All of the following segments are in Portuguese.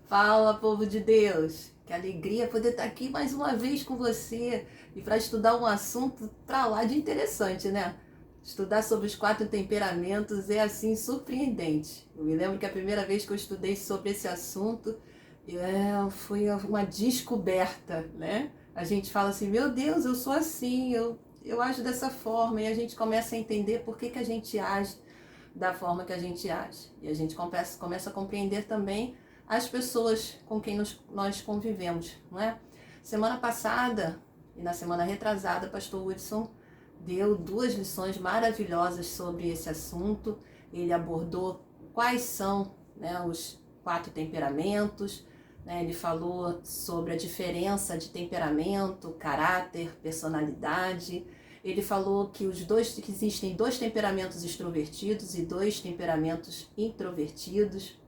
Fala, povo de Deus! Que alegria poder estar aqui mais uma vez com você e para estudar um assunto para lá de interessante, né? Estudar sobre os 4 temperamentos é assim surpreendente. Eu me lembro que a primeira vez que eu estudei sobre esse assunto foi uma descoberta, né? A gente fala assim, meu Deus, eu sou assim, eu ajo dessa forma, e a gente começa a entender por que a gente age da forma que a gente age. E a gente começa a compreender também as pessoas com quem nós convivemos, não é? Semana passada e na semana retrasada, pastor Hudson deu 2 lições maravilhosas sobre esse assunto. Ele abordou quais são, né, os 4 temperamentos, né? Ele falou sobre a diferença de temperamento, caráter, personalidade. Ele falou que que existem 2 temperamentos extrovertidos e 2 temperamentos introvertidos,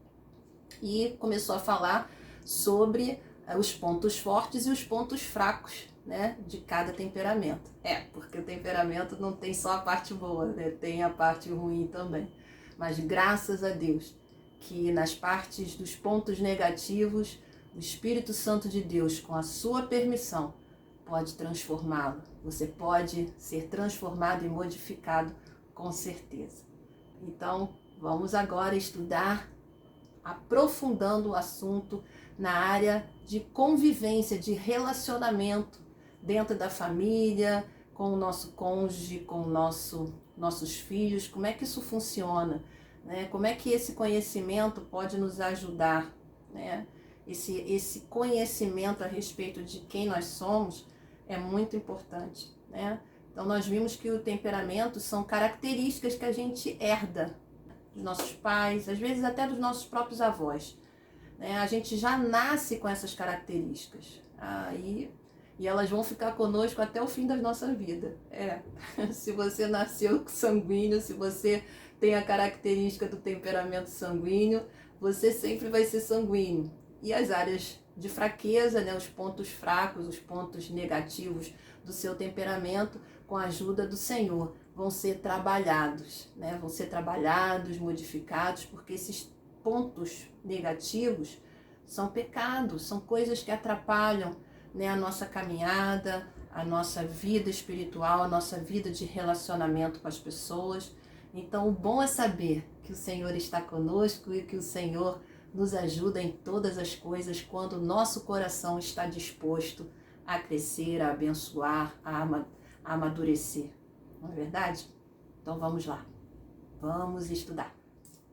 e começou a falar sobre os pontos fortes e os pontos fracos, né, de cada temperamento. Porque o temperamento não tem só a parte boa, né, tem a parte ruim também. Mas graças a Deus que nas partes dos pontos negativos, o Espírito Santo de Deus, com a sua permissão, pode transformá-lo. Você pode ser transformado e modificado com certeza. Então, vamos agora estudar, aprofundando o assunto na área de convivência, de relacionamento dentro da família, com o nosso cônjuge, com nossos filhos, como é que isso funciona, né? Como é que esse conhecimento pode nos ajudar, né? Esse conhecimento a respeito de quem nós somos é muito importante, né? Então nós vimos que o temperamento são características que a gente herda dos nossos pais, às vezes até dos nossos próprios avós, né? A gente já nasce com essas características, e elas vão ficar conosco até o fim da nossa vida. Se você nasceu sanguíneo, se você tem a característica do temperamento sanguíneo, você sempre vai ser sanguíneo. E as áreas de fraqueza, né, os pontos fracos, os pontos negativos do seu temperamento, com a ajuda do Senhor, vão ser trabalhados, né? Vão ser trabalhados, modificados, porque esses pontos negativos são pecados, são coisas que atrapalham, né, a nossa caminhada, a nossa vida espiritual, a nossa vida de relacionamento com as pessoas. Então, o bom é saber que o Senhor está conosco e que o Senhor nos ajuda em todas as coisas quando o nosso coração está disposto a crescer, a abençoar, a amadurecer. Não é verdade? Então vamos lá, vamos estudar.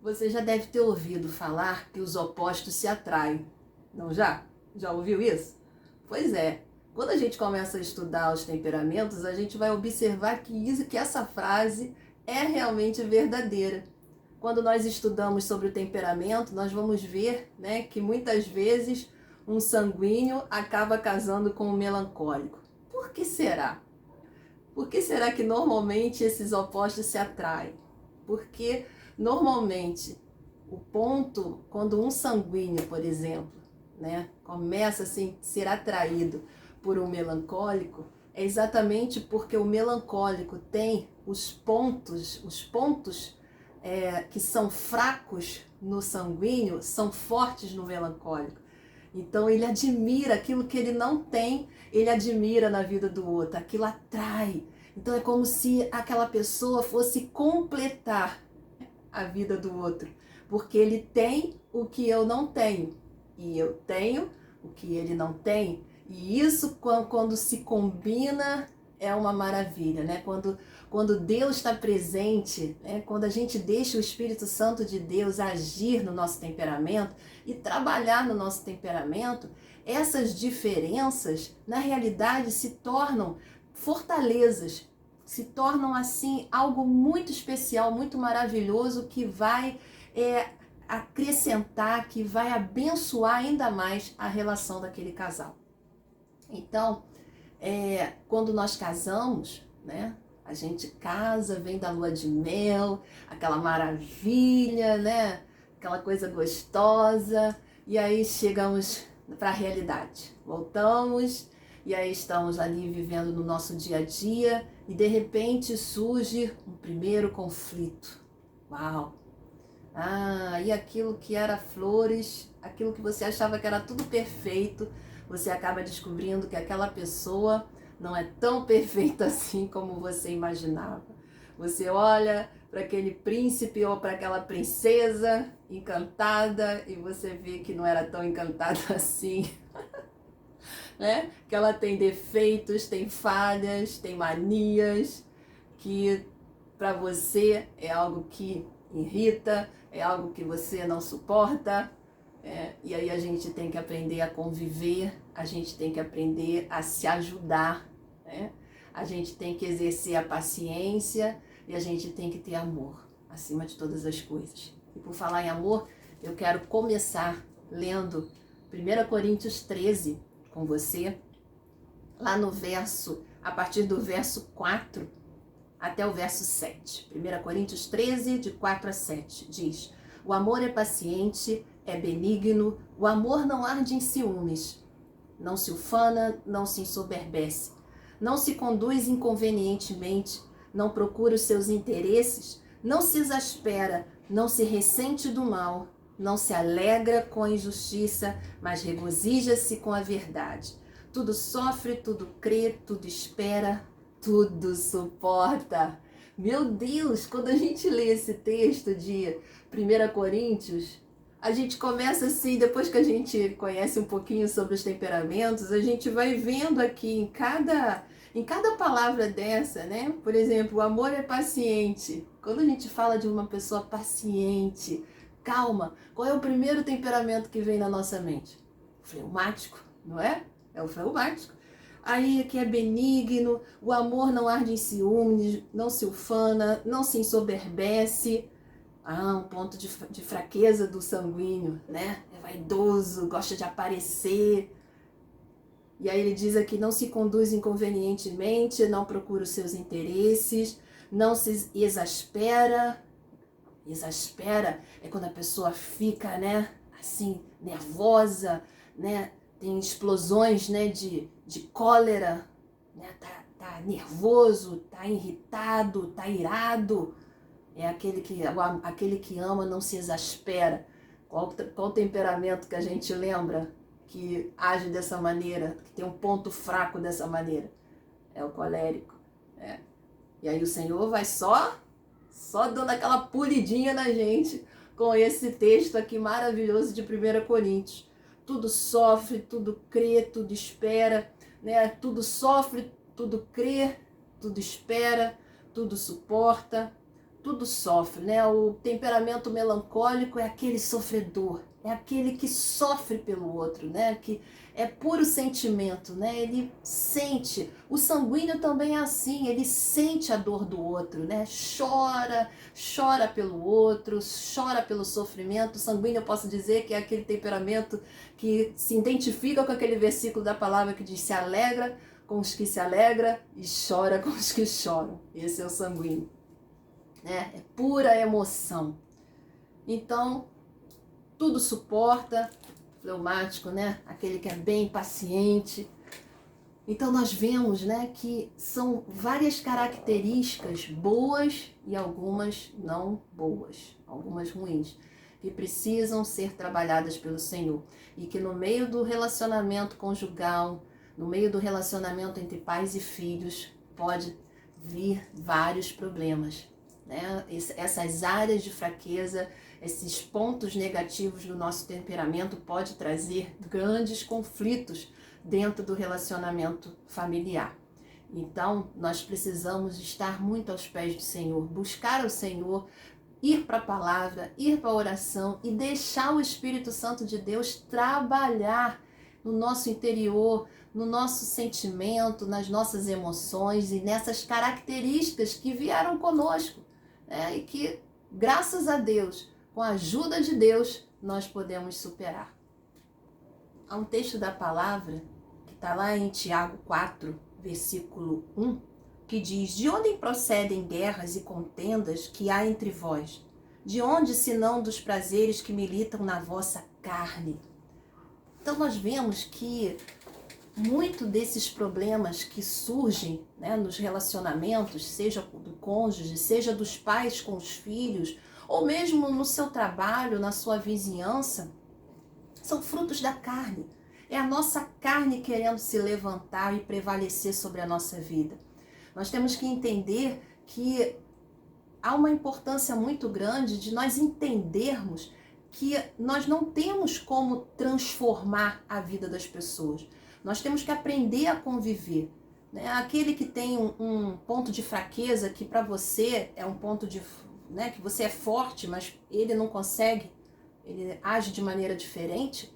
Você já deve ter ouvido falar que os opostos se atraem, não já? Já ouviu isso? Pois é, quando a gente começa a estudar os temperamentos, a gente vai observar que essa frase é realmente verdadeira. Quando nós estudamos sobre o temperamento, nós vamos ver, né, que muitas vezes um sanguíneo acaba casando com um melancólico. Por que será? Por que será que normalmente esses opostos se atraem? Porque normalmente o ponto, quando um sanguíneo, por exemplo, né, começa assim, a ser atraído por um melancólico, é exatamente porque o melancólico tem os pontos que são fracos no sanguíneo, são fortes no melancólico. Então ele admira aquilo que ele não tem, ele admira na vida do outro, aquilo atrai. Então é como se aquela pessoa fosse completar a vida do outro, porque ele tem o que eu não tenho, e eu tenho o que ele não tem, e isso quando se combina é uma maravilha, né? Quando Deus está presente, né? Quando a gente deixa o Espírito Santo de Deus agir no nosso temperamento e trabalhar no nosso temperamento, essas diferenças, na realidade, se tornam fortalezas, se tornam assim algo muito especial, muito maravilhoso, que vai acrescentar, que vai abençoar ainda mais a relação daquele casal. Então, quando nós casamos, né? A gente casa, vem da lua de mel, aquela maravilha, né? Aquela coisa gostosa, e aí chegamos para a realidade. Voltamos, e aí estamos ali vivendo no nosso dia a dia, e de repente surge um primeiro conflito. Uau! E aquilo que era flores, aquilo que você achava que era tudo perfeito, você acaba descobrindo que aquela pessoa não é tão perfeita assim como você imaginava. Você olha para aquele príncipe ou para aquela princesa encantada e você vê que não era tão encantada assim, né? Que ela tem defeitos, tem falhas, tem manias, que para você é algo que irrita, é algo que você não suporta. E aí a gente tem que aprender a conviver, a gente tem que aprender a se ajudar, né? A gente tem que exercer a paciência e a gente tem que ter amor acima de todas as coisas. E por falar em amor, eu quero começar lendo 1 Coríntios 13 com você, lá no verso, a partir do verso 4 até o verso 7. 1 Coríntios 13, de 4 a 7, diz: o amor é paciente, é benigno, o amor não arde em ciúmes, não se ufana, não se ensoberbece, não se conduz inconvenientemente, não procura os seus interesses, não se exaspera, não se ressente do mal, não se alegra com a injustiça, mas regozija-se com a verdade. Tudo sofre, tudo crê, tudo espera, tudo suporta. Meu Deus, quando a gente lê esse texto de 1 Coríntios, a gente começa assim, depois que a gente conhece um pouquinho sobre os temperamentos, a gente vai vendo aqui em cada palavra dessa, né? Por exemplo, o amor é paciente. Quando a gente fala de uma pessoa paciente, calma, qual é o primeiro temperamento que vem na nossa mente? Fleumático, não é? É o fleumático. Aí aqui é benigno, o amor não arde em ciúmes, não se ufana, não se ensoberbece. Um ponto de fraqueza do sanguíneo, né? É vaidoso, gosta de aparecer. E aí ele diz aqui, não se conduz inconvenientemente, não procura os seus interesses, não se exaspera. Exaspera é quando a pessoa fica, né, assim, nervosa, né? Tem explosões, né, de cólera, né? Tá nervoso, tá irritado, tá irado. É aquele que ama não se exaspera. Qual temperamento que a gente lembra que age dessa maneira, que tem um ponto fraco dessa maneira? É o colérico. Né? E aí o Senhor vai só dando aquela pulidinha na gente com esse texto aqui maravilhoso de 1 Coríntios. Tudo sofre, tudo crê, tudo espera, né? Tudo sofre, tudo crê, tudo espera, tudo suporta. Tudo sofre, né? O temperamento melancólico é aquele sofredor, é aquele que sofre pelo outro, né? Que é puro sentimento, né? Ele sente. O sanguíneo também é assim, ele sente a dor do outro, né? Chora pelo outro, chora pelo sofrimento. O sanguíneo eu posso dizer que é aquele temperamento que se identifica com aquele versículo da palavra que diz: se alegra com os que se alegram e chora com os que choram. Esse é o sanguíneo. É pura emoção. Então, tudo suporta, fleumático, né? Aquele que é bem paciente. Então, nós vemos, né, que são várias características boas e algumas não boas, algumas ruins, que precisam ser trabalhadas pelo Senhor. E que no meio do relacionamento conjugal, no meio do relacionamento entre pais e filhos, pode vir vários problemas. Né? Essas áreas de fraqueza, esses pontos negativos do nosso temperamento pode trazer grandes conflitos dentro do relacionamento familiar. Então, nós precisamos estar muito aos pés do Senhor, buscar o Senhor, ir para a palavra, ir para a oração e deixar o Espírito Santo de Deus trabalhar no nosso interior, no nosso sentimento, nas nossas emoções e nessas características que vieram conosco. E que, graças a Deus, com a ajuda de Deus, nós podemos superar. Há um texto da palavra, que está lá em Tiago 4, versículo 1, que diz: de onde procedem guerras e contendas que há entre vós? De onde, senão dos prazeres que militam na vossa carne? Então nós vemos que muito desses problemas que surgem, né, nos relacionamentos, seja do cônjuge, seja dos pais com os filhos, ou mesmo no seu trabalho, na sua vizinhança, São frutos da carne. É a nossa carne querendo se levantar e prevalecer sobre a nossa vida. Nós temos que entender que há uma importância muito grande de nós entendermos que nós não temos como transformar a vida das pessoas. Nós temos que aprender a conviver. Né? Aquele que tem um ponto de fraqueza que para você é um ponto de, né, que você é forte, mas ele não consegue, ele age de maneira diferente.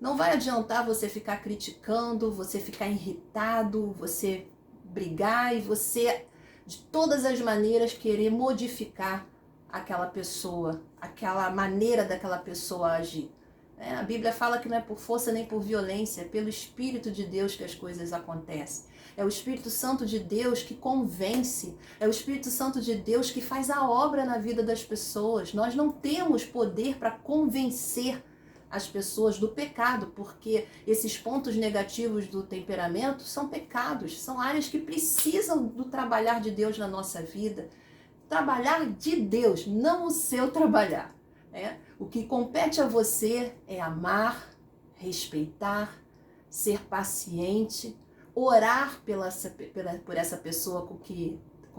Não vai adiantar você ficar criticando, você ficar irritado, você brigar e você, de todas as maneiras, querer modificar aquela pessoa, aquela maneira daquela pessoa agir. A Bíblia fala que não é por força nem por violência, é pelo Espírito de Deus que as coisas acontecem. É o Espírito Santo de Deus que convence, é o Espírito Santo de Deus que faz a obra na vida das pessoas. Nós não temos poder para convencer as pessoas do pecado, porque esses pontos negativos do temperamento são pecados, são áreas que precisam do trabalhar de Deus na nossa vida. Trabalhar de Deus, não o seu trabalhar. O que compete a você é amar, respeitar, ser paciente, orar por essa pessoa com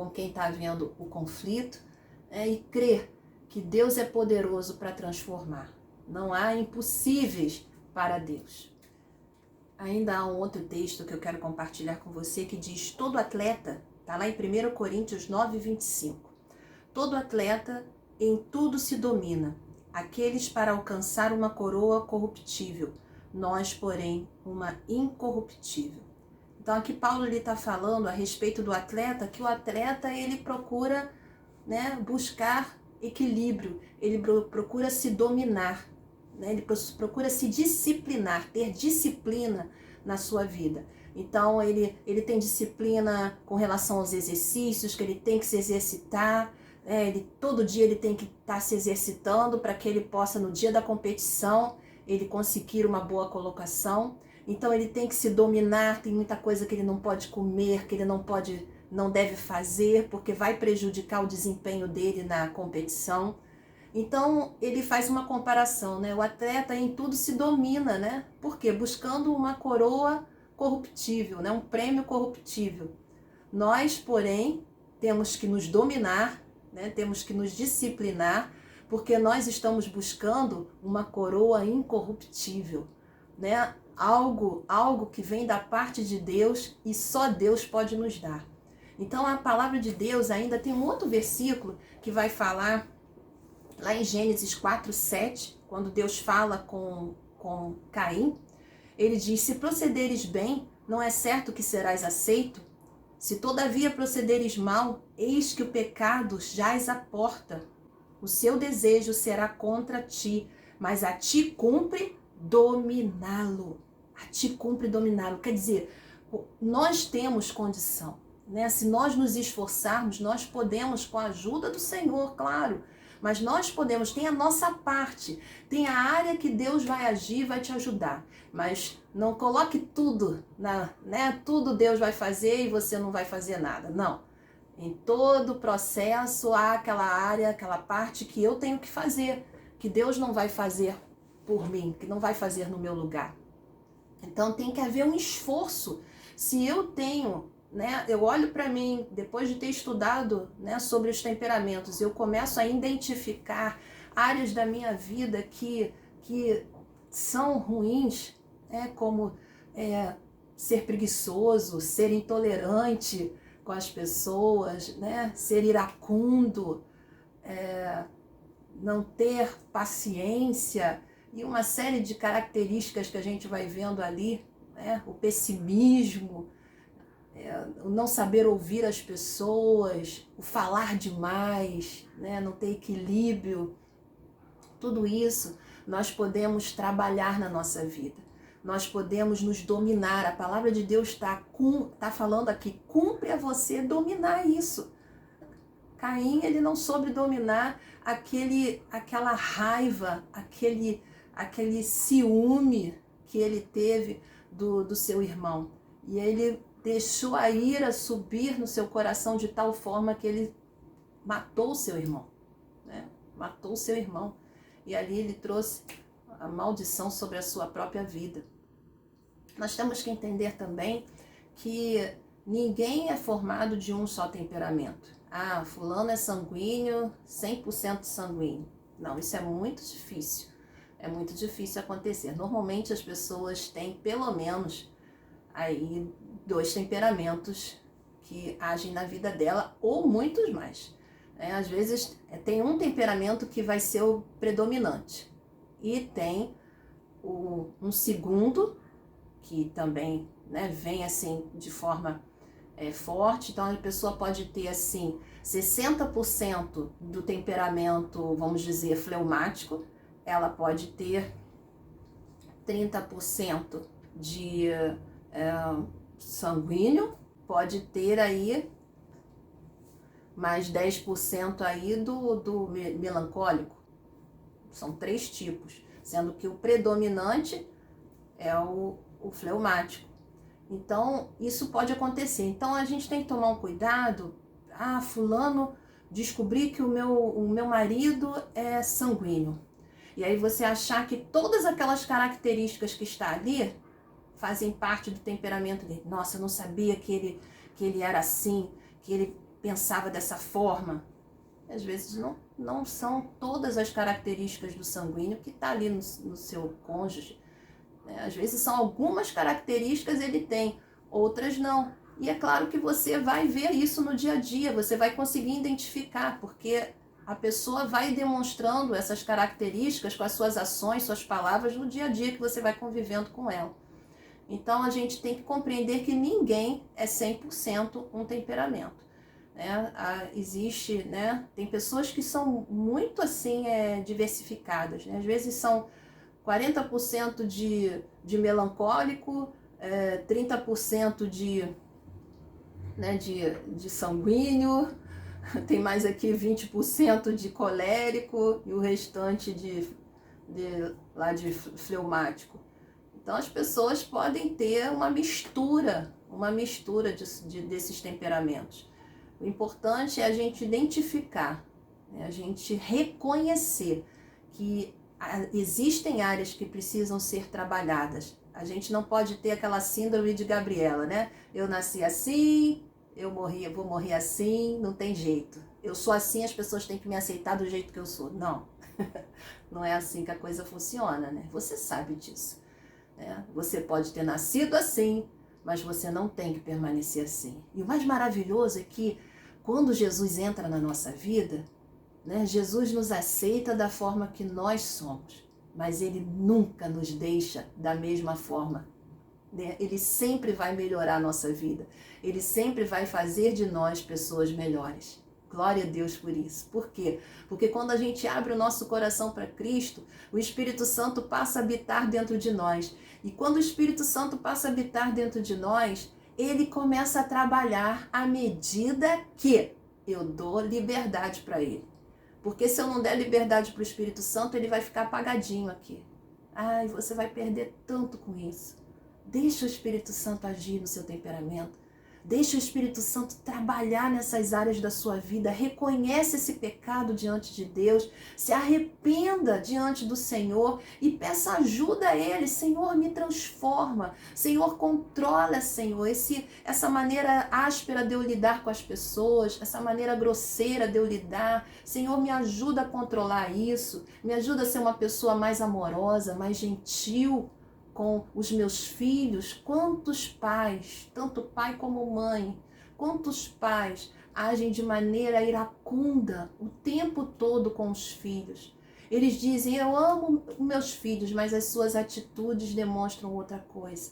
quem está havendo o conflito, e crer que Deus é poderoso para transformar. Não há impossíveis para Deus. Ainda há um outro texto que eu quero compartilhar com você que diz: todo atleta, está lá em 1 Coríntios 9, 25. Todo atleta em tudo se domina, aqueles para alcançar uma coroa corruptível, nós, porém, uma incorruptível. Então aqui Paulo está falando a respeito do atleta, que o atleta ele procura, buscar equilíbrio, ele procura se dominar. Ele procura se disciplinar, ter disciplina na sua vida. Então, ele tem disciplina com relação aos exercícios, que ele tem que se exercitar. Todo dia ele tem que estar se exercitando para que ele possa, no dia da competição, ele conseguir uma boa colocação. Então, ele tem que se dominar, tem muita coisa que ele não pode comer, que ele não deve fazer, porque vai prejudicar o desempenho dele na competição. Então, ele faz uma comparação, O atleta em tudo se domina, Por quê? Buscando uma coroa corruptível, um prêmio corruptível. Nós, porém, temos que nos dominar, temos que nos disciplinar, porque nós estamos buscando uma coroa incorruptível, Algo que vem da parte de Deus e só Deus pode nos dar. Então, a palavra de Deus ainda tem um outro versículo que vai falar lá em Gênesis 4, 7, quando Deus fala com Caim, ele diz: se procederes bem, não é certo que serás aceito? Se todavia procederes mal, eis que o pecado jaz à porta. O seu desejo será contra ti, mas a ti cumpre dominá-lo. A ti cumpre dominá-lo. Quer dizer, nós temos condição, Se nós nos esforçarmos, nós podemos, com a ajuda do Senhor, claro, mas nós podemos, tem a nossa parte, tem a área que Deus vai agir, vai te ajudar. Mas não coloque tudo, tudo Deus vai fazer e você não vai fazer nada. Não. Em todo o processo há aquela área, aquela parte que eu tenho que fazer, que Deus não vai fazer por mim, que não vai fazer no meu lugar. Então tem que haver um esforço. Se eu tenho... eu olho para mim, depois de ter estudado sobre os temperamentos, eu começo a identificar áreas da minha vida que são ruins, como ser preguiçoso, ser intolerante com as pessoas, ser iracundo, não ter paciência e uma série de características que a gente vai vendo ali, o pessimismo, o não saber ouvir as pessoas, o falar demais, não ter equilíbrio. Tudo isso nós podemos trabalhar na nossa vida. Nós podemos nos dominar. A palavra de Deus está falando aqui, cumpre a você dominar isso. Caim, ele não soube dominar aquela raiva, aquele ciúme que ele teve do seu irmão. E ele deixou a ira subir no seu coração de tal forma que ele matou o seu irmão. Matou o seu irmão. E ali ele trouxe a maldição sobre a sua própria vida. Nós temos que entender também que ninguém é formado de um só temperamento. Ah, fulano é sanguíneo, 100% sanguíneo. Não, isso é muito difícil. É muito difícil acontecer. Normalmente as pessoas têm pelo menos aí 2 temperamentos que agem na vida dela, ou muitos mais. Às vezes tem um temperamento que vai ser o predominante. E tem um segundo, que também, né, vem assim de forma forte. Então a pessoa pode ter assim 60% do temperamento, vamos dizer, fleumático. Ela pode ter 30% de sanguíneo, pode ter aí mais 10% aí do melancólico. São 3 tipos, sendo que o predominante é o fleumático. Então, isso pode acontecer. Então, a gente tem que tomar um cuidado. Ah, fulano, descobri que o meu marido é sanguíneo. E aí você achar que todas aquelas características que está ali fazem parte do temperamento dele. Nossa, eu não sabia que ele era assim, que ele pensava dessa forma. Às vezes não são todas as características do sanguíneo que está ali no seu cônjuge. Às vezes são algumas características ele tem, outras não. E é claro que você vai ver isso no dia a dia, você vai conseguir identificar, porque a pessoa vai demonstrando essas características com as suas ações, suas palavras no dia a dia que você vai convivendo com ela. Então a gente tem que compreender que ninguém é 100% um temperamento. Existe, tem pessoas que são muito assim diversificadas, Às vezes são 40% de melancólico, 30% de sanguíneo, tem mais aqui 20% de colérico e o restante de fleumático. Então as pessoas podem ter uma mistura desses temperamentos. O importante é a gente identificar, a gente reconhecer que existem áreas que precisam ser trabalhadas. A gente não pode ter aquela síndrome de Gabriela, Eu nasci assim, vou morrer assim, não tem jeito. Eu sou assim, as pessoas têm que me aceitar do jeito que eu sou. Não, não é assim que a coisa funciona, Você sabe disso. Você pode ter nascido assim, mas você não tem que permanecer assim. E o mais maravilhoso é que quando Jesus entra na nossa vida, Jesus nos aceita da forma que nós somos, mas Ele nunca nos deixa da mesma forma. Ele sempre vai melhorar a nossa vida. Ele sempre vai fazer de nós pessoas melhores. Glória a Deus por isso. Por quê? Porque quando a gente abre o nosso coração para Cristo, o Espírito Santo passa a habitar dentro de nós. E quando o Espírito Santo passa a habitar dentro de nós, ele começa a trabalhar à medida que eu dou liberdade para ele. Porque se eu não der liberdade para o Espírito Santo, ele vai ficar apagadinho aqui. Ai, você vai perder tanto com isso. Deixa o Espírito Santo agir no seu temperamento. Deixa o Espírito Santo trabalhar nessas áreas da sua vida. Reconhece esse pecado diante de Deus. Se arrependa diante do Senhor e peça ajuda a Ele. Senhor, me transforma. Senhor, controla, Senhor, essa maneira áspera de eu lidar com as pessoas, essa maneira grosseira de eu lidar. Senhor, me ajuda a controlar isso. Me ajuda a ser uma pessoa mais amorosa, mais gentil com os meus filhos. Quantos pais, tanto pai como mãe, quantos pais agem de maneira iracunda o tempo todo com os filhos. Eles dizem, eu amo meus filhos, mas as suas atitudes demonstram outra coisa.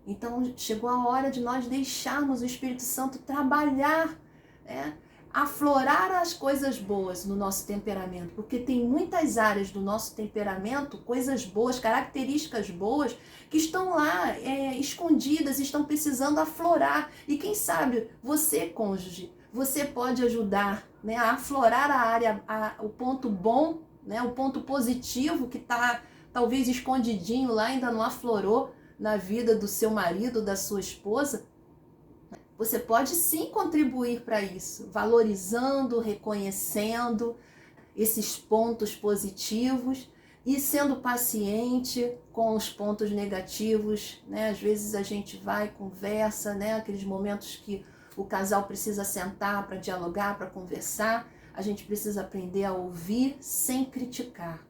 Então chegou a hora de nós deixarmos o Espírito Santo trabalhar, aflorar as coisas boas no nosso temperamento, porque tem muitas áreas do nosso temperamento, coisas boas, características boas, que estão lá escondidas, estão precisando aflorar. E quem sabe você, cônjuge, você pode ajudar a aflorar a área, o ponto bom, o ponto positivo que está talvez escondidinho lá, ainda não aflorou na vida do seu marido, da sua esposa. Você pode sim contribuir para isso, valorizando, reconhecendo esses pontos positivos, e sendo paciente com os pontos negativos, né? Às vezes a gente vai, conversa, né? Aqueles momentos que o casal precisa sentar para dialogar, para conversar, a gente precisa aprender a ouvir sem criticar,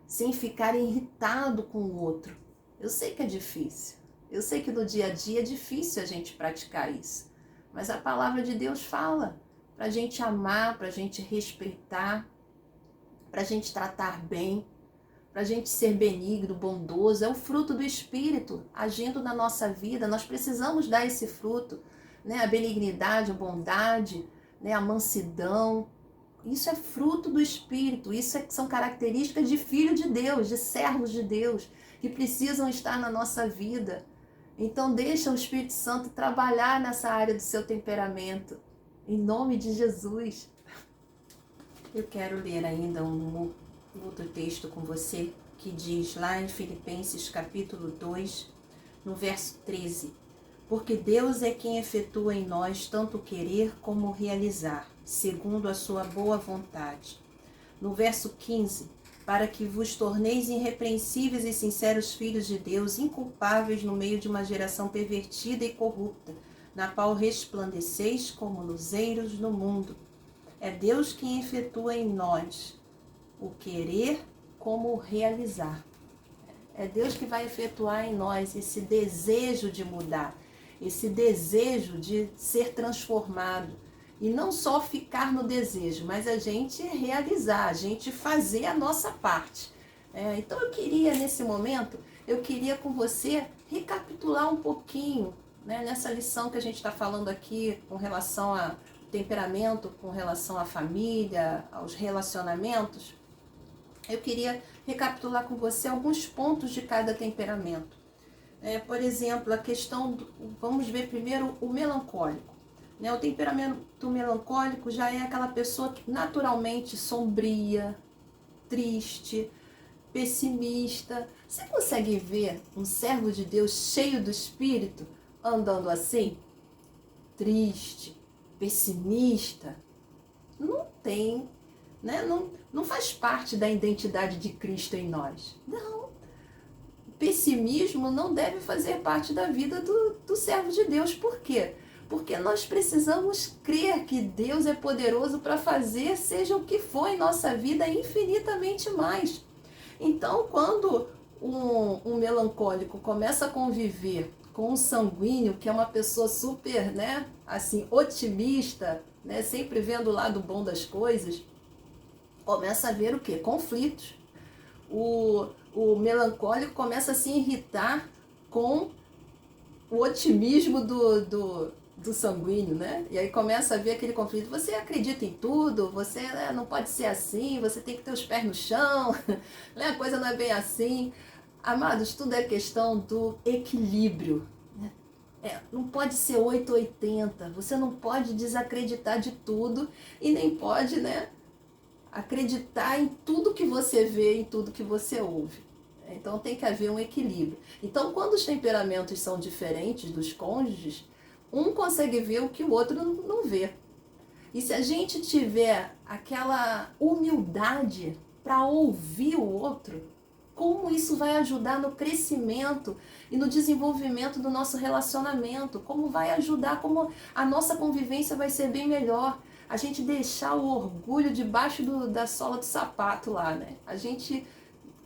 sem ficar irritado com o outro. Eu sei que é difícil, eu sei que no dia a dia é difícil a gente praticar isso, mas a palavra de Deus fala para a gente amar, para a gente respeitar, para a gente tratar bem, para a gente ser benigno, bondoso. É o fruto do Espírito agindo na nossa vida. Nós precisamos dar esse fruto, né? A benignidade, a bondade, né? A mansidão. Isso é fruto do Espírito. São características de filho de Deus, de servos de Deus, que precisam estar na nossa vida. Então deixa o Espírito Santo trabalhar nessa área do seu temperamento. Em nome de Jesus. Eu quero ler ainda um outro texto com você, que diz lá em Filipenses capítulo 2, no verso 13: porque Deus é quem efetua em nós tanto o querer como o realizar, segundo a sua boa vontade. No verso 15: para que vos torneis irrepreensíveis e sinceros filhos de Deus, inculpáveis no meio de uma geração pervertida e corrupta, na qual resplandeceis como luzeiros no mundo. É Deus quem efetua em nós o querer como o realizar. É Deus que vai efetuar em nós esse desejo de mudar, esse desejo de ser transformado. E não só ficar no desejo, mas a gente realizar, a gente fazer a nossa parte. Então eu queria, nesse momento, com você recapitular um pouquinho, né, nessa lição que a gente está falando aqui com relação a temperamento, com relação à família, aos relacionamentos. Eu queria recapitular com você alguns pontos de cada temperamento. Por exemplo, a questão, vamos ver primeiro o melancólico. O temperamento melancólico já é aquela pessoa que naturalmente sombria, triste, pessimista. Você consegue ver um servo de Deus cheio do Espírito andando assim? Triste, pessimista? Não tem, né? Não faz parte da identidade de Cristo em nós. Não. Pessimismo não deve fazer parte da vida do servo de Deus. Por quê? Porque nós precisamos crer que Deus é poderoso para fazer, seja o que for em nossa vida, infinitamente mais. Então, quando um melancólico começa a conviver com um sanguíneo, que é uma pessoa super, né, assim, otimista, né, sempre vendo o lado bom das coisas, começa a ver o quê? Conflitos. O melancólico começa a se irritar com o otimismo do sanguíneo, né? E aí começa a ver aquele conflito. Você acredita em tudo, você, né, não pode ser assim, você tem que ter os pés no chão, né? A coisa não é bem assim. Amados, tudo é questão do equilíbrio. Não pode ser 880, você não pode desacreditar de tudo e nem pode, né, acreditar em tudo que você vê, em tudo que você ouve. Então tem que haver um equilíbrio. Então, quando os temperamentos são diferentes dos cônjuges, um consegue ver o que o outro não vê. E se a gente tiver aquela humildade para ouvir o outro, como isso vai ajudar no crescimento e no desenvolvimento do nosso relacionamento, como vai ajudar, como a nossa convivência vai ser bem melhor. A gente deixar o orgulho debaixo da sola do sapato lá, né? A gente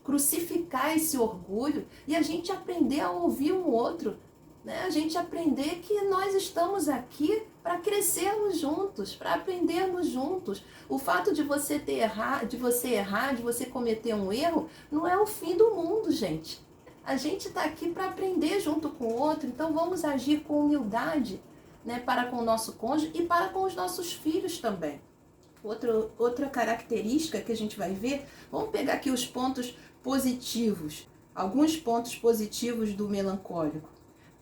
crucificar esse orgulho e a gente aprender a ouvir um outro, né? A gente aprender que nós estamos aqui para crescermos juntos, para aprendermos juntos. O fato de você errar, de você cometer um erro, não é o fim do mundo, gente. A gente está aqui para aprender junto com o outro, então vamos agir com humildade, né, para com o nosso cônjuge e para com os nossos filhos também. Outra característica que a gente vai ver, vamos pegar aqui os pontos positivos, alguns pontos positivos do melancólico.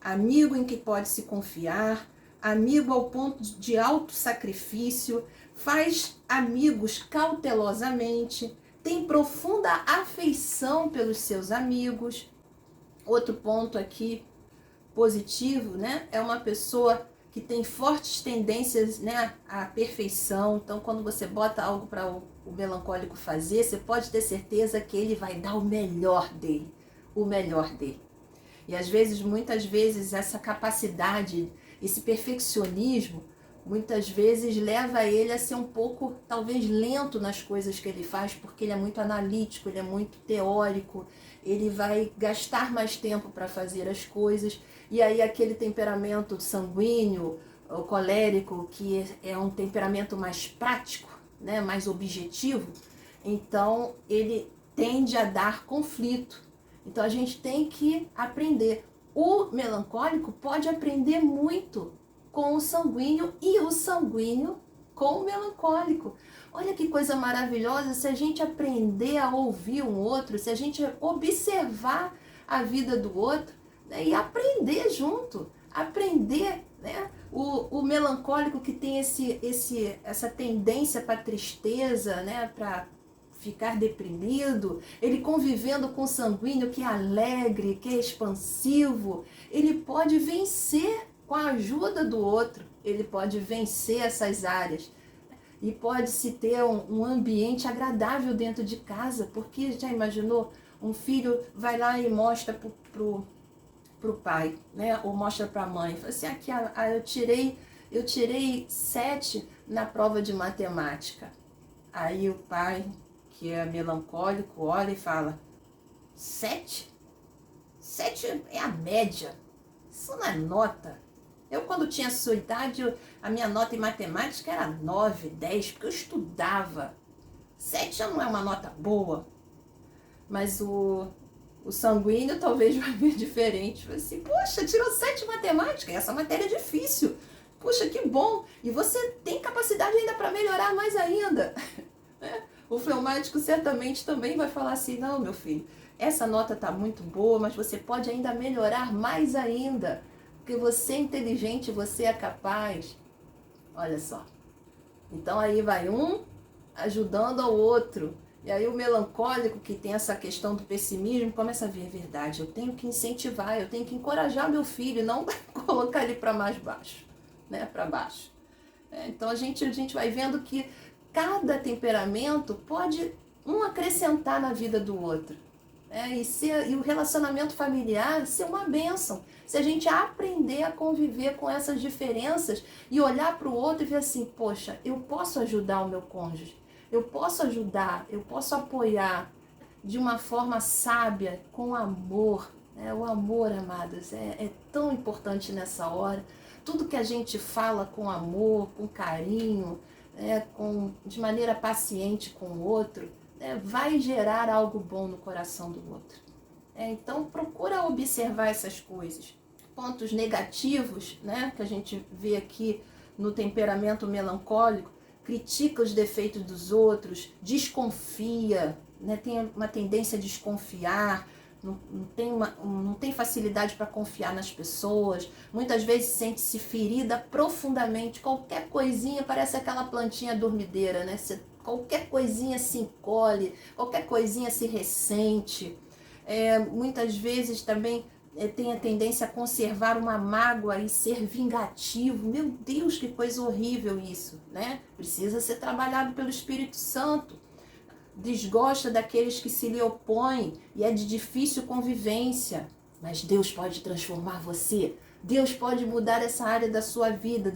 Amigo em que pode se confiar, amigo ao ponto de alto sacrifício, faz amigos cautelosamente, tem profunda afeição pelos seus amigos. Outro ponto aqui positivo, né, é uma pessoa que tem fortes tendências, né, à perfeição. Então, quando você bota algo para o melancólico fazer, você pode ter certeza que ele vai dar o melhor dele, o melhor dele. E às vezes, muitas vezes, essa capacidade, esse perfeccionismo, muitas vezes leva ele a ser um pouco, talvez, lento nas coisas que ele faz, porque ele é muito analítico, ele é muito teórico, ele vai gastar mais tempo para fazer as coisas, e aí aquele temperamento sanguíneo, o colérico, que é um temperamento mais prático, né, mais objetivo, então ele tende a dar conflito. Então a gente tem que aprender. O melancólico pode aprender muito com o sanguíneo e o sanguíneo com o melancólico. Olha que coisa maravilhosa se a gente aprender a ouvir um outro, se a gente observar a vida do outro, né, e aprender junto, aprender, né? O melancólico que tem essa tendência para tristeza, né, para ficar deprimido, ele convivendo com o sanguíneo que é alegre, que é expansivo, ele pode vencer com a ajuda do outro, ele pode vencer essas áreas. E pode-se ter um ambiente agradável dentro de casa, porque já imaginou? Um filho vai lá e mostra pro pai, né? Ou mostra para a mãe, fala assim, aqui eu tirei 7 na prova de matemática. Aí o pai, que é melancólico, olha e fala, 7? 7 é a média, isso não é nota. Eu, quando tinha a sua idade, a minha nota em matemática era 9, 10, porque eu estudava. 7 já não é uma nota boa. Mas o sanguíneo talvez vai ver diferente. Vai assim, poxa, tirou 7 em matemática, essa matéria é difícil. Poxa, que bom. E você tem capacidade ainda para melhorar mais ainda. O fleumático certamente também vai falar assim, não, meu filho, essa nota está muito boa, mas você pode ainda melhorar mais ainda. Porque você é inteligente, você é capaz. Olha só. Então aí vai um ajudando ao outro. E aí o melancólico, que tem essa questão do pessimismo, começa a ver a verdade. Eu tenho que incentivar, eu tenho que encorajar meu filho, não colocar ele para mais baixo, né? Para baixo. Então a gente vai vendo que cada temperamento pode um acrescentar na vida do outro. E o relacionamento familiar ser uma bênção. Se a gente aprender a conviver com essas diferenças e olhar para o outro e ver assim, poxa, eu posso ajudar o meu cônjuge, eu posso ajudar, eu posso apoiar de uma forma sábia, com amor. O amor, amadas, é tão importante nessa hora. Tudo que a gente fala com amor, com carinho, de maneira paciente com o outro, vai gerar algo bom no coração do outro. Então procura observar essas coisas. Pontos negativos, né, que a gente vê aqui no temperamento melancólico: critica os defeitos dos outros, desconfia, né, tem uma tendência a desconfiar, não tem facilidade para confiar nas pessoas, muitas vezes sente-se ferida profundamente, qualquer coisinha parece aquela plantinha dormideira, né? Qualquer coisinha se encolhe, qualquer coisinha se ressente. Muitas vezes também tem a tendência a conservar uma mágoa e ser vingativo. Meu Deus, que coisa horrível isso, né? Precisa ser trabalhado pelo Espírito Santo. Desgosta daqueles que se lhe opõem e é de difícil convivência. Mas Deus pode transformar você. Deus pode mudar essa área da sua vida.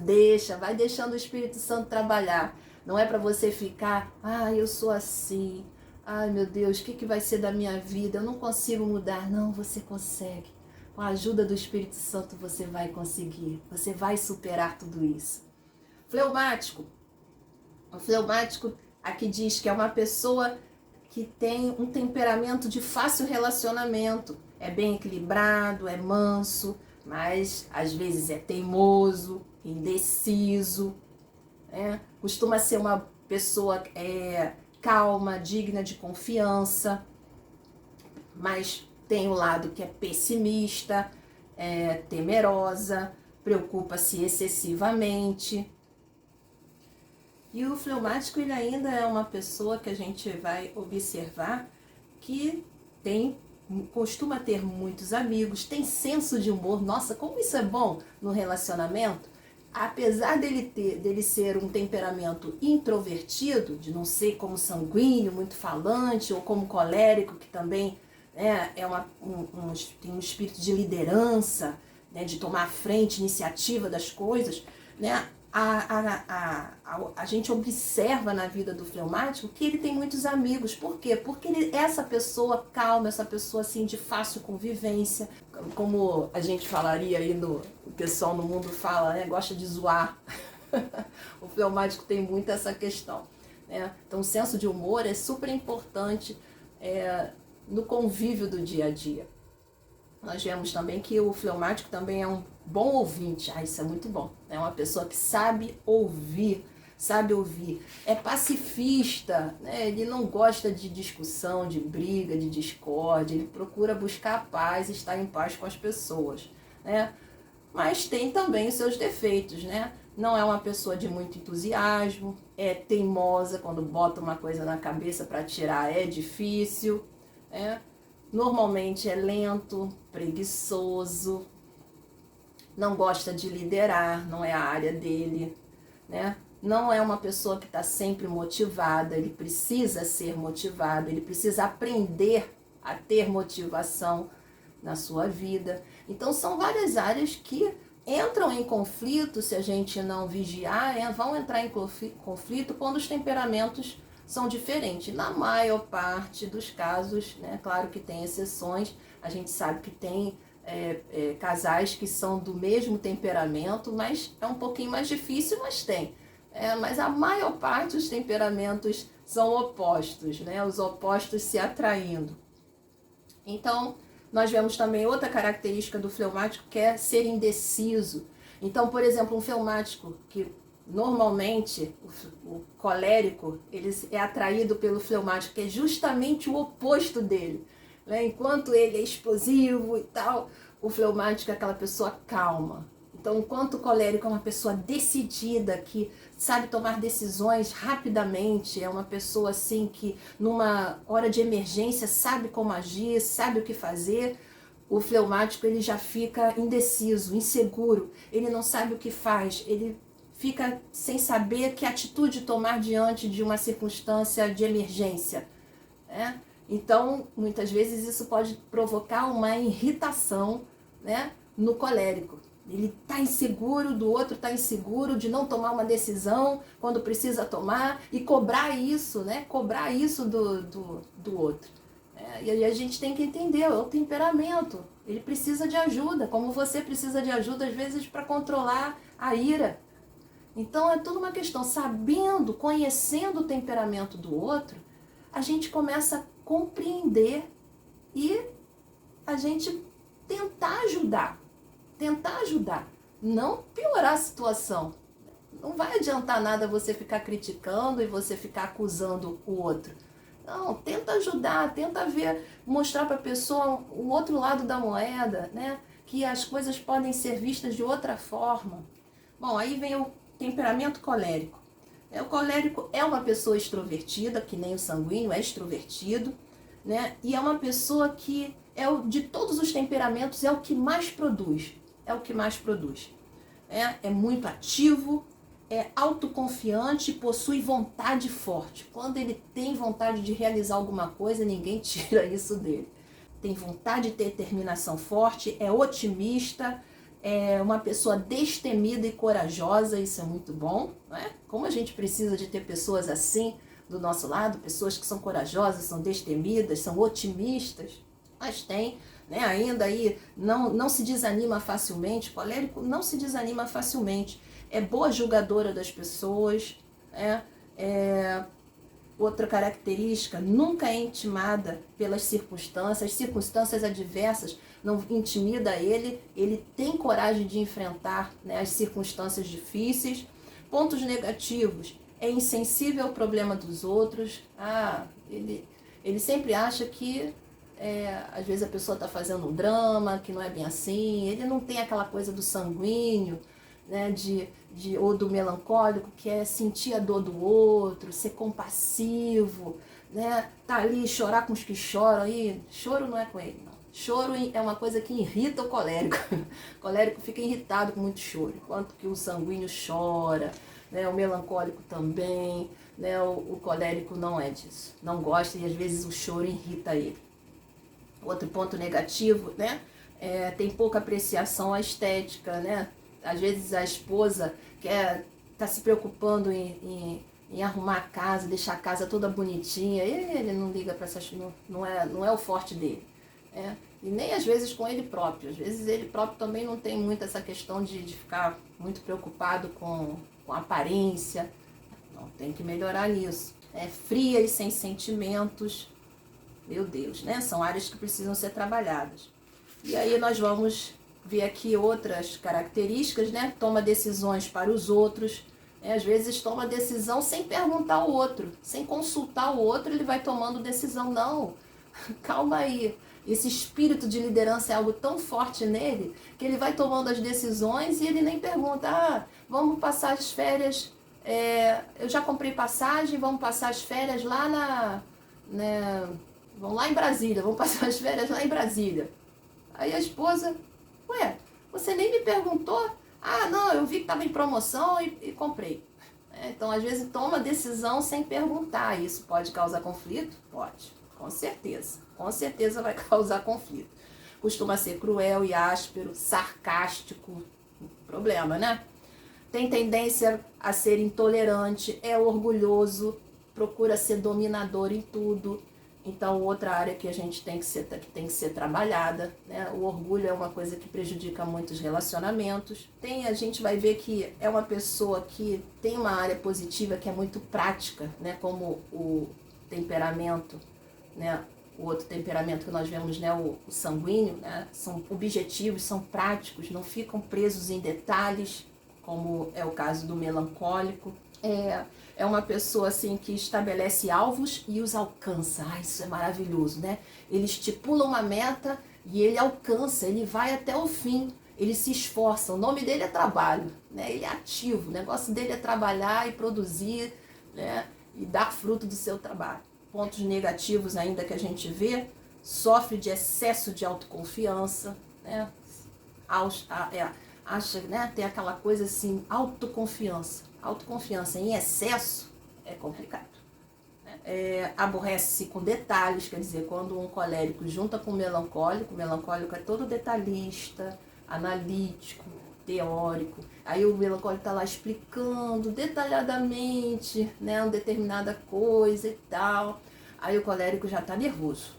Vai deixando o Espírito Santo trabalhar. Não é para você ficar, eu sou assim. Ai, meu Deus, o que vai ser da minha vida? Eu não consigo mudar. Não, você consegue. Com a ajuda do Espírito Santo você vai conseguir. Você vai superar tudo isso. Fleumático. O fleumático aqui diz que é uma pessoa que tem um temperamento de fácil relacionamento. É bem equilibrado, é manso, mas às vezes é teimoso, indeciso. Costuma ser uma pessoa calma, digna de confiança, mas tem o lado que é pessimista, temerosa, preocupa-se excessivamente. E o fleumático, ele ainda é uma pessoa que a gente vai observar que costuma ter muitos amigos, tem senso de humor. Nossa, como isso é bom no relacionamento. apesar dele ser um temperamento introvertido, de não ser como sanguíneo, muito falante, ou como colérico, que também, né, tem um espírito de liderança, né, de tomar a frente, iniciativa das coisas, né, a gente observa na vida do fleumático que ele tem muitos amigos. Por quê? Porque ele é essa pessoa calma, essa pessoa assim de fácil convivência, como a gente falaria aí, o pessoal no mundo fala, né, gosta de zoar. O fleumático tem muito essa questão, né? Então o senso de humor é super importante no convívio do dia a dia. Nós vemos também que o fleumático também é um bom ouvinte. Isso é muito bom. É uma pessoa que sabe ouvir, é pacifista, né? Ele não gosta de discussão, de briga, de discórdia, ele procura buscar a paz e estar em paz com as pessoas, né? Mas tem também os seus defeitos, né? Não é uma pessoa de muito entusiasmo, é teimosa, quando bota uma coisa na cabeça para tirar é difícil, né? Normalmente é lento, preguiçoso, não gosta de liderar, não é a área dele, né? Não é uma pessoa que está sempre motivada, ele precisa ser motivado, ele precisa aprender a ter motivação na sua vida. Então são várias áreas que entram em conflito se a gente não vigiar, vão entrar em conflito quando os temperamentos são diferentes. Na maior parte dos casos, né, claro que tem exceções, a gente sabe que tem casais que são do mesmo temperamento, mas é um pouquinho mais difícil, mas tem. Mas a maior parte dos temperamentos são opostos, né, os opostos se atraindo. Então, nós vemos também outra característica do fleumático, que é ser indeciso. Então, por exemplo, um fleumático que normalmente o colérico ele é atraído pelo fleumático, que é justamente o oposto dele, né? Enquanto ele é explosivo e tal, o fleumático é aquela pessoa calma. Então, enquanto o colérico é uma pessoa decidida, que sabe tomar decisões rapidamente, é uma pessoa assim que numa hora de emergência sabe como agir, sabe o que fazer, o fleumático ele já fica indeciso, inseguro, ele não sabe o que faz, ele fica sem saber que atitude tomar diante de uma circunstância de emergência, né? Então, muitas vezes isso pode provocar uma irritação, né, no colérico. Ele está inseguro, do outro está inseguro de não tomar uma decisão quando precisa tomar e cobrar isso, né? Cobrar isso do outro. E aí a gente tem que entender, é o temperamento. Ele precisa de ajuda, como você precisa de ajuda às vezes para controlar a ira. Então é tudo uma questão, sabendo, conhecendo o temperamento do outro, a gente começa a compreender e a gente tentar ajudar, não piorar a situação. Não vai adiantar nada você ficar criticando e você ficar acusando o outro. Não, tenta ajudar, tenta ver, mostrar para a pessoa o outro lado da moeda, né? Que as coisas podem ser vistas de outra forma. Bom, aí vem o temperamento colérico. O colérico é uma pessoa extrovertida, que nem o sanguíneo é extrovertido, né? E é uma pessoa que de todos os temperamentos é o que mais produz. É muito ativo, é autoconfiante, possui vontade forte. Quando ele tem vontade de realizar alguma coisa, ninguém tira isso dele. Tem vontade de ter determinação forte, é otimista, é uma pessoa destemida e corajosa, isso é muito bom, né? Como a gente precisa de ter pessoas assim do nosso lado, pessoas que são corajosas, são destemidas, são otimistas, mas tem, né, ainda aí não se desanima facilmente, colérico não se desanima facilmente, é boa julgadora das pessoas, outra característica, nunca é intimada pelas circunstâncias adversas não intimida ele tem coragem de enfrentar, né, as circunstâncias difíceis. Pontos negativos, é insensível ao problema dos outros, ele sempre acha que às vezes a pessoa está fazendo um drama, que não é bem assim, ele não tem aquela coisa do sanguíneo, né, ou do melancólico, que é sentir a dor do outro, ser compassivo, né, tá ali, chorar com os que choram, aí choro não é com ele, não. Choro é uma coisa que irrita o colérico. O colérico fica irritado com muito choro, enquanto que o sanguíneo chora, né? O melancólico também, né? O colérico não é disso. Não gosta e às vezes o choro irrita ele. Outro ponto negativo, né? Tem pouca apreciação à estética, né? Às vezes a esposa tá se preocupando em arrumar a casa, deixar a casa toda bonitinha, ele não liga para essas, não é o forte dele. E nem às vezes com ele próprio. Às vezes ele próprio também não tem muito essa questão de ficar muito preocupado com a aparência. Não, tem que melhorar nisso. Fria e sem sentimentos. Meu Deus, né? São áreas que precisam ser trabalhadas. E aí nós vamos ver aqui outras características, né? Toma decisões para os outros. Às vezes toma decisão sem perguntar ao outro, sem consultar o outro, ele vai tomando decisão. Não, calma aí. Esse espírito de liderança é algo tão forte nele que ele vai tomando as decisões e ele nem pergunta, vamos passar as férias, eu já comprei passagem, vamos passar as férias lá vamos lá em Brasília, vamos passar as férias lá em Brasília. Aí a esposa, você nem me perguntou? Não, eu vi que estava em promoção e comprei. Então, às vezes, toma decisão sem perguntar. Isso pode causar conflito? Pode, com certeza. Com certeza vai causar conflito. Costuma ser cruel e áspero, sarcástico. Problema, né? Tem tendência a ser intolerante, é orgulhoso, procura ser dominador em tudo. Então, outra área que a gente tem que ser trabalhada, né? O orgulho é uma coisa que prejudica muito os relacionamentos. A gente vai ver que é uma pessoa que tem uma área positiva que é muito prática, né? Como o temperamento, né? O outro temperamento que nós vemos, né? O sanguíneo, né? São objetivos, são práticos, não ficam presos em detalhes, como é o caso do melancólico. É uma pessoa assim que estabelece alvos e os alcança. Isso é maravilhoso, né? Ele estipula uma meta e ele alcança, ele vai até o fim, ele se esforça. O nome dele é trabalho, né? Ele é ativo, o negócio dele é trabalhar e produzir, né? E dar fruto do seu trabalho. Pontos negativos ainda que a gente vê: sofre de excesso de autoconfiança, né? Acha, né? Tem aquela coisa assim, autoconfiança em excesso é complicado. Aborrece-se com detalhes, quer dizer, quando um colérico junta com o melancólico é todo detalhista, analítico, teórico. Aí o melancólico está lá explicando detalhadamente, né, uma determinada coisa e tal. Aí o colérico já está nervoso.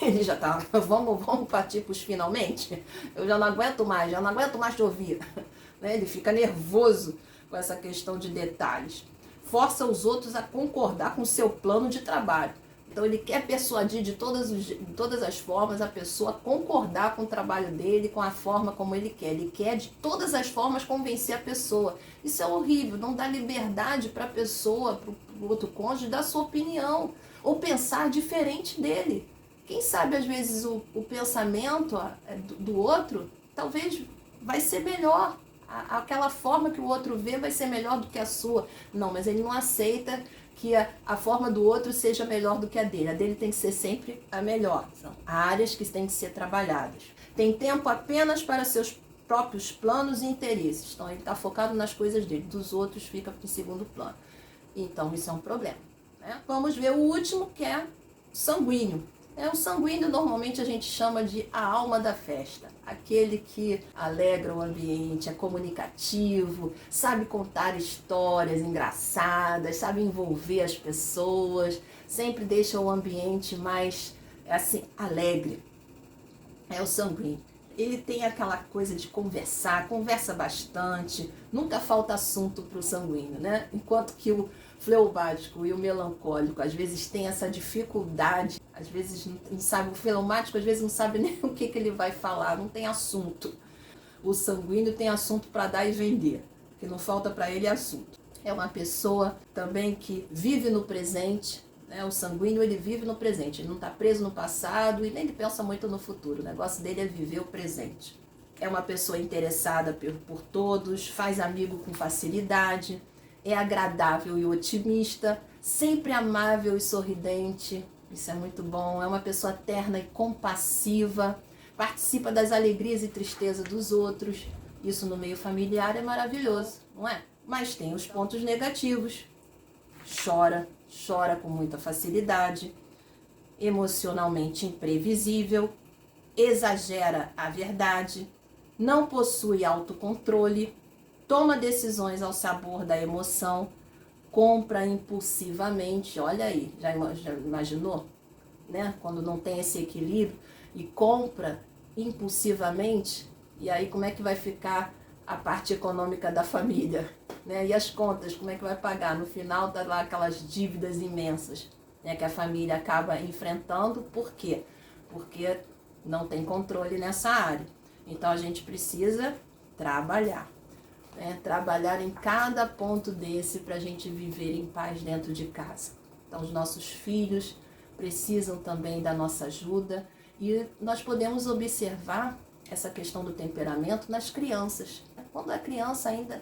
Ele já está, vamos partir para os finalmente? Eu já não aguento mais te ouvir. Ele fica nervoso com essa questão de detalhes. Força os outros a concordar com o seu plano de trabalho. Então ele quer persuadir de todas as formas a pessoa a concordar com o trabalho dele, com a forma como ele quer. Ele quer de todas as formas convencer a pessoa. Isso é horrível, não dá liberdade para a pessoa, para o outro cônjuge, dar sua opinião ou pensar diferente dele. Quem sabe às vezes o pensamento do outro talvez vai ser melhor. Aquela forma que o outro vê vai ser melhor do que a sua. Não, mas ele não aceita que a forma do outro seja melhor do que a dele. A dele tem que ser sempre a melhor. São áreas que têm que ser trabalhadas. Tem tempo apenas para seus próprios planos e interesses. Então ele está focado nas coisas dele. Dos outros fica em segundo plano. Então isso é um problema, né? Vamos ver o último, que é sanguíneo. O sanguíneo normalmente a gente chama de a alma da festa. Aquele que alegra o ambiente, é comunicativo, sabe contar histórias engraçadas, sabe envolver as pessoas, sempre deixa o ambiente mais, assim, alegre. É o sanguíneo. Ele tem aquela coisa de conversar, conversa bastante, nunca falta assunto para o sanguíneo, né? Enquanto que o fleumático e o melancólico às vezes tem essa dificuldade, às vezes não sabe, o fleumático às vezes não sabe nem o que ele vai falar, não tem assunto. O sanguíneo tem assunto para dar e vender, o que não falta para ele é assunto. É uma pessoa também que vive no presente, né? O sanguíneo ele vive no presente, ele não está preso no passado e nem ele pensa muito no futuro, o negócio dele é viver o presente. É uma pessoa interessada por todos, faz amigo com facilidade, é agradável e otimista, sempre amável e sorridente, isso é muito bom. É uma pessoa terna e compassiva, participa das alegrias e tristezas dos outros. Isso no meio familiar é maravilhoso, não é? Mas tem os pontos negativos. Chora com muita facilidade, emocionalmente imprevisível, exagera a verdade, não possui autocontrole, toma decisões ao sabor da emoção, compra impulsivamente. Olha aí, já imaginou? Né? Quando não tem esse equilíbrio e compra impulsivamente, e aí como é que vai ficar a parte econômica da família? Né? E as contas, como é que vai pagar? No final tá lá aquelas dívidas imensas, né, que a família acaba enfrentando. Por quê? Porque não tem controle nessa área. Então a gente precisa trabalhar, né? Trabalhar em cada ponto desse para a gente viver em paz dentro de casa. Então os nossos filhos precisam também da nossa ajuda, e nós podemos observar essa questão do temperamento nas crianças. Quando a criança ainda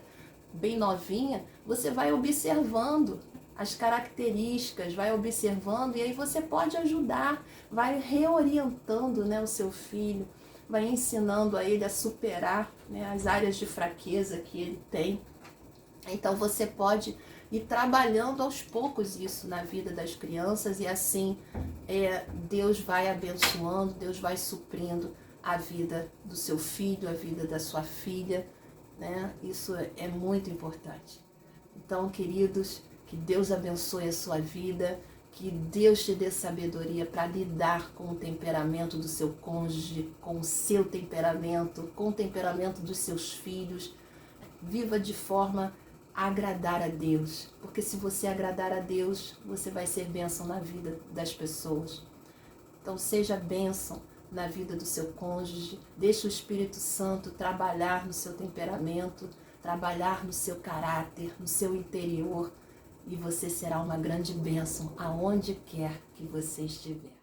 bem novinha, você vai observando as características, vai observando, e aí você pode ajudar, vai reorientando, né, o seu filho, vai ensinando a ele a superar, né, as áreas de fraqueza que ele tem. Então você pode ir trabalhando aos poucos isso na vida das crianças, e assim Deus vai abençoando, Deus vai suprindo a vida do seu filho, a vida da sua filha, né? Isso é muito importante. Então, queridos, que Deus abençoe a sua vida, que Deus te dê sabedoria para lidar com o temperamento do seu cônjuge, com o seu temperamento, com o temperamento dos seus filhos. Viva de forma a agradar a Deus, porque se você agradar a Deus, você vai ser bênção na vida das pessoas. Então, seja bênção na vida do seu cônjuge, deixe o Espírito Santo trabalhar no seu temperamento, trabalhar no seu caráter, no seu interior, e você será uma grande bênção aonde quer que você estiver.